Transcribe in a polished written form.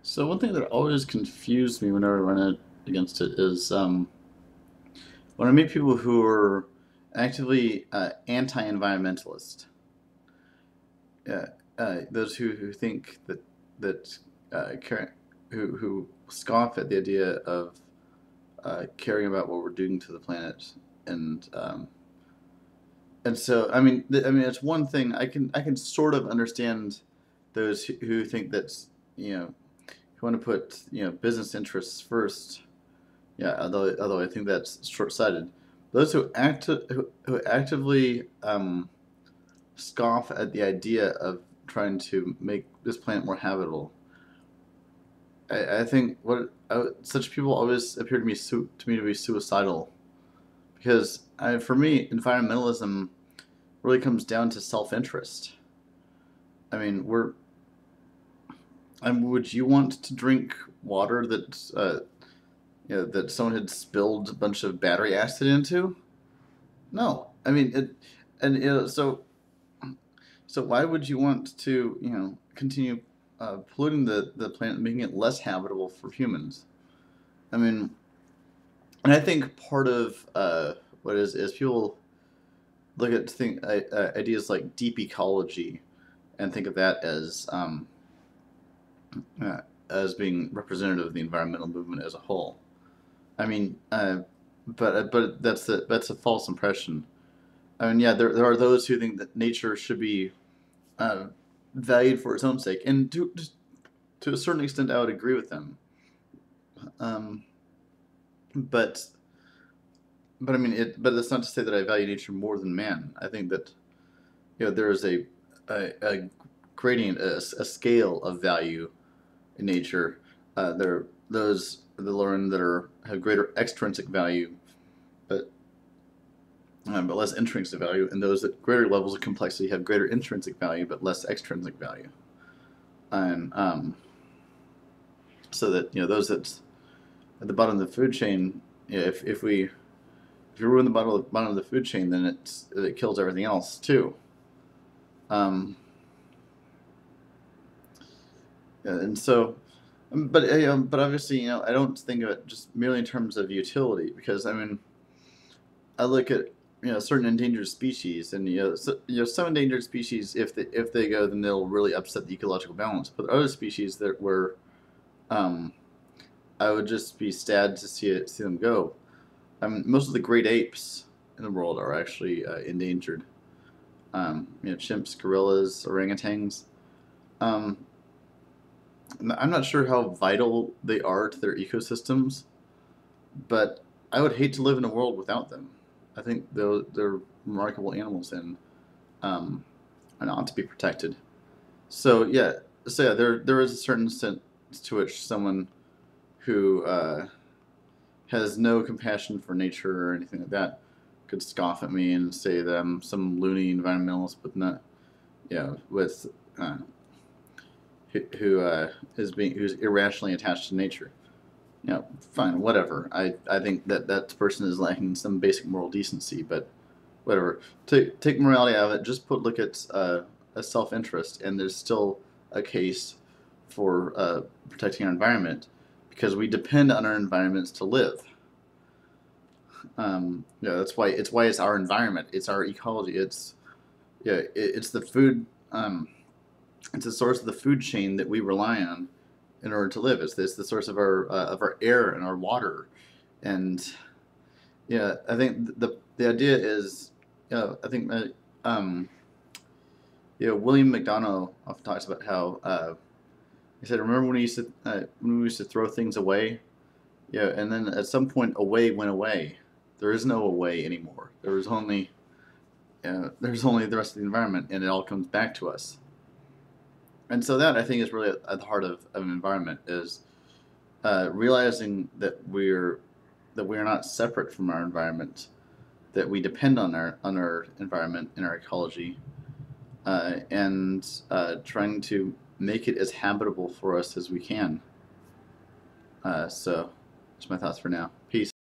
So one thing that always confused me whenever I run against it is when I meet people who are actively anti-environmentalist, uh, those who think that who scoff at the idea of caring about what we're doing to the planet, and and so I mean it's one thing I can sort of understand those who think that's who want to put business interests first. Yeah, although I think that's short-sighted. Those who actively scoff at the idea of trying to make this planet more habitable, I think such people always appear to me to be suicidal because for me, environmentalism really comes down to self-interest. I mean, would you want to drink water that someone had spilled a bunch of battery acid into? No, I mean it, and so why would you want to continue polluting the planet, making it less habitable for humans? I mean, and I think part of what is people look at ideas like deep ecology and think of that as being representative of the environmental movement as a whole. I mean, but that's a false impression. I mean, yeah, there are those who think that nature should be uh, valued for its own sake, and to a certain extent, I would agree with them. Um, but but I mean, but that's not to say that I value nature more than man. I think that there is a gradient, a scale of value in nature. There are those that learn that have greater extrinsic value, but but less intrinsic value, and those at greater levels of complexity have greater intrinsic value but less extrinsic value. And so that those at the bottom of the food chain, if you ruin the bottom of the food chain, then it kills everything else too. Um, and so, but obviously, I don't think of it just merely in terms of utility, because I mean, I look at certain endangered species, and some endangered species, if they go, then they'll really upset the ecological balance. But other species that were, um, I would just be sad to see them go. Most of the great apes in the world are actually endangered. Chimps, gorillas, orangutans. Um, I'm not sure how vital they are to their ecosystems, but I would hate to live in a world without them. I think they're remarkable animals um, and ought to be protected. So yeah, there is a certain sense to which someone who has no compassion for nature or anything like that could scoff at me and say that I'm some loony environmentalist with not, with uh, who's irrationally attached to nature. Fine, whatever. I think that person is lacking some basic moral decency, but whatever. Take morality out of it. Just look at a self interest, and there's still a case for protecting our environment because we depend on our environments to live. That's why it's our environment. It's our ecology. It's the food. It's the source of the food chain that we rely on in order to live. It's the source of our air and our water, and I think the idea is, I think William McDonough often talks about how he said, "Remember when we used to throw things away? Yeah, and then at some point, away went away. There is no away anymore. There's only the rest of the environment, and it all comes back to us." And so that I think is really at the heart of an environment is realizing that we are not separate from our environment, that we depend on our environment and our ecology, and trying to make it as habitable for us as we can. So, that's my thoughts for now. Peace.